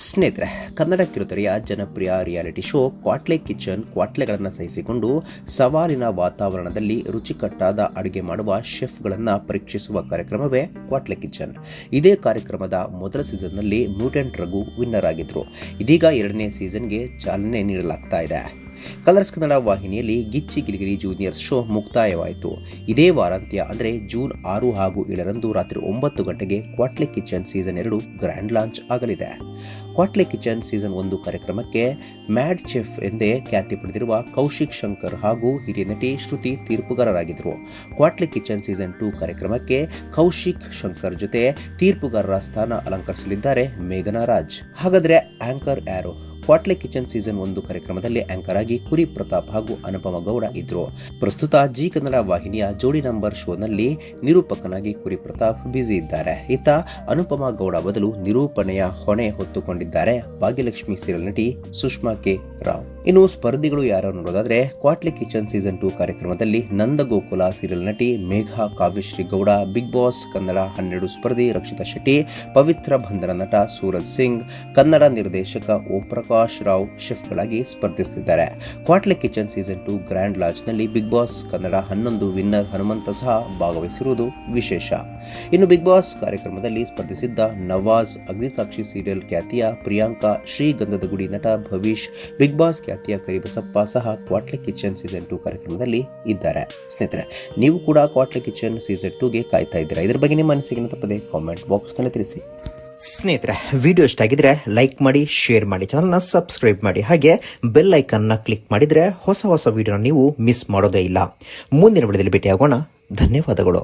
ಸ್ನೇಹಿತರೆ, ಕನ್ನಡ ಕಿರುತೆರೆಯ ಜನಪ್ರಿಯ reality show ಕ್ವಾಟ್ಲೆ kitchen ಕ್ವಾಟ್ಲೆಗಳನ್ನು ಸಹಿಸಿಕೊಂಡು ಸವಾಲಿನ ವಾತಾವರಣದಲ್ಲಿ ರುಚಿಕಟ್ಟಾದ ಅಡುಗೆ ಮಾಡುವ ಶೆಫ್ಗಳನ್ನು ಪರೀಕ್ಷಿಸುವ ಕಾರ್ಯಕ್ರಮವೇ ಕ್ವಾಟ್ಲೆ ಕಿಚನ್. ಇದೇ ಕಾರ್ಯಕ್ರಮದ ಮೊದಲ ಸೀಸನ್ನಲ್ಲಿ ಮ್ಯೂಟೆಂಟ್ ರಘು ವಿನ್ನರ್ ಆಗಿದ್ರು. ಇದೀಗ 2ನೇ ಸೀಸನ್ಗೆ ಚಾಲನೆ ನೀಡಲಾಗ್ತಾ ಇದೆ. ಕಲರ್ಸ್ ಕನ್ನಡ ವಾಹಿನಿಯಲ್ಲಿ ಗಿಚ್ಚಿ ಗಿಲಿಗಿರಿ ಜೂನಿಯರ್ಸ್ ಶೋ ಮುಕ್ತಾಯವಾಯಿತು. ಇದೇ ವಾರಾಂತ್ಯ ಅಂದರೆ ಜೂನ್ 6 ಹಾಗೂ 7ರಂದು ರಾತ್ರಿ 9 ಗಂಟೆಗೆ ಕ್ವಾಟ್ಲೆ ಕಿಚನ್ ಸೀಸನ್ 2 ಗ್ರ್ಯಾಂಡ್ ಲಾಂಚ್ ಆಗಲಿದೆ. ಕ್ವಾಟ್ಲೆ ಕಿಚನ್ ಸೀಸನ್ 1 ಕಾರ್ಯಕ್ರಮಕ್ಕೆ ಮ್ಯಾಡ್ ಚೆಫ್ ಎಂದೇ ಖ್ಯಾತಿ ಪಡೆದಿರುವ ಕೌಶಿಕ್ ಶಂಕರ್ ಹಾಗೂ ಹಿರಿಯ ನಟಿ ಶ್ರುತಿ ತೀರ್ಪುಗಾರರಾಗಿದ್ದರು. ಕ್ವಾಟ್ಲೆ ಕಿಚನ್ ಸೀಸನ್ 2 ಕಾರ್ಯಕ್ರಮಕ್ಕೆ ಕೌಶಿಕ್ ಶಂಕರ್ ಜೊತೆ ತೀರ್ಪುಗಾರರ ಸ್ಥಾನ ಅಲಂಕರಿಸಲಿದ್ದಾರೆ ಮೇಘನಾ ರಾಜ್. ಹಾಗಾದರೆ ಆಂಕರ್ ಯಾರು? ಕ್ವಾಟ್ಲೆ ಕಿಚನ್ ಸೀಸನ್ 1 ಕಾರ್ಯಕ್ರಮದಲ್ಲಿ ಆಂಕರ್ ಆಗಿ ಕುರಿ ಪ್ರತಾಪ್ ಹಾಗೂ ಅನುಪಮ ಗೌಡ ಇದ್ರು. ಪ್ರಸ್ತುತ ಜಿ ಕನ್ನಡ ವಾಹಿನಿಯ ಜೋಡಿ ನಂಬರ್ ಶೋನಲ್ಲಿ ನಿರೂಪಕನಾಗಿ ಕುರಿ ಪ್ರತಾಪ್ ಬ್ಯುಸಿ ಇದ್ದಾರೆ. ಇತ್ತ ಅನುಪಮ ಗೌಡ ಬದಲು ನಿರೂಪಣೆಯ ಹೊಣೆ ಹೊತ್ತುಕೊಂಡಿದ್ದಾರೆ ಭಾಗ್ಯಲಕ್ಷ್ಮಿ ಸೀರಿಯಲ್ ನಟಿ ಸುಷ್ಮಾ ಕೆ ರಾವ್. ಇನ್ನು ಸ್ಪರ್ಧಿಗಳು ಯಾರು ನೋಡೋದಾದ್ರೆ, ಕ್ವಾಟ್ಲೆ ಕಿಚನ್ ಸೀಸನ್ 2 ಕಾರ್ಯಕ್ರಮದಲ್ಲಿ ನಂದಗೋಕುಲ ಸೀರಿಯಲ್ ನಟಿ ಮೇಘಾ ಕಾವ್ಯಶ್ರೀ ಗೌಡ, ಬಿಗ್ ಬಾಸ್ ಕನ್ನಡ 12 ಸ್ಪರ್ಧಿ ರಕ್ಷಿತಾ ಶೆಟ್ಟಿ, ಪವಿತ್ರ ಬಂಧನ ನಟ ಸೂರಜ್ ಸಿಂಗ್, ಕನ್ನಡ ನಿರ್ದೇಶಕ ಓಂ ಪ್ರಕಾಶ್ ರಾವ್ ಶೆಫ್ಗಳಾಗಿ ಸ್ಪರ್ಧಿಸುತ್ತಿದ್ದಾರೆ. ಕ್ವಾಟ್ಲೆ ಕಿಚನ್ ಸೀಸನ್ 2 ಗ್ರ್ಯಾಂಡ್ ಲಾಂಚ್ನಲ್ಲಿ Bigg Boss Kannada 11 winner Hanumantha ಸಹ ಭಾಗವಹಿಸಿರುವುದು ವಿಶೇಷ. ಇನ್ನು ಬಿಗ್ ಬಾಸ್ ಕಾರ್ಯಕ್ರಮದಲ್ಲಿ ಸ್ಪರ್ಧಿಸಿದ್ದ ನವಾಜ್, ಅಗ್ನಿಸಾಕ್ಷಿ ಸೀರಿಯಲ್ ಖ್ಯಾತಿಯ ಪ್ರಿಯಾಂಕಾ, ಶ್ರೀಗಂಧದ ಗುಡಿ ನಟ ಭವಿಷ್, ಬಿಗ್ ಬಾಸ್ ಖ್ಯಾತಿಯ ಕರಿಬಸಪ್ಪ ಸಹ ಕ್ವಾಟ್ಲೆ ಕಿಚನ್ ಸೀಸನ್ 2 ಕಾರ್ಯಕ್ರಮದಲ್ಲಿ ಇದ್ದಾರೆ. ಸ್ನೇಹಿತರೆ, ನೀವು ಕೂಡ ಕ್ವಾಟ್ಲೆ ಕಿಚನ್ ಸೀಸನ್ 2ಗೆ ಕಾಯ್ತಾ ಇದ್ದೀರಾ? ಇದರ ಬಗ್ಗೆ ನಿಮ್ಮ ಅನಿಸಿಕೆಯನ್ನು ತಪ್ಪದೆ ಕಾಮೆಂಟ್ ಬಾಕ್ಸ್ನಲ್ಲಿ ತಿಳಿಸಿ. ಸ್ನೇಹಿತರೆ, ವಿಡಿಯೋ ಇಷ್ಟ ಆಗಿದ್ರೆ ಲೈಕ್ ಮಾಡಿ, ಶೇರ್ ಮಾಡಿ, ಚಾನಲ್ನ ಸಬ್ಸ್ಕ್ರೈಬ್ ಮಾಡಿ, ಹಾಗೆ ಬೆಲ್ ಐಕನ್ನ ಕ್ಲಿಕ್ ಮಾಡಿದ್ರೆ ಹೊಸ ವಿಡಿಯೋನ ನೀವು ಮಿಸ್ ಮಾಡೋದೇ ಇಲ್ಲ. ಮುಂದಿನ ವಿಡಿಯೋದಲ್ಲಿ ಭೇಟಿಯಾಗೋಣ. ಧನ್ಯವಾದಗಳು.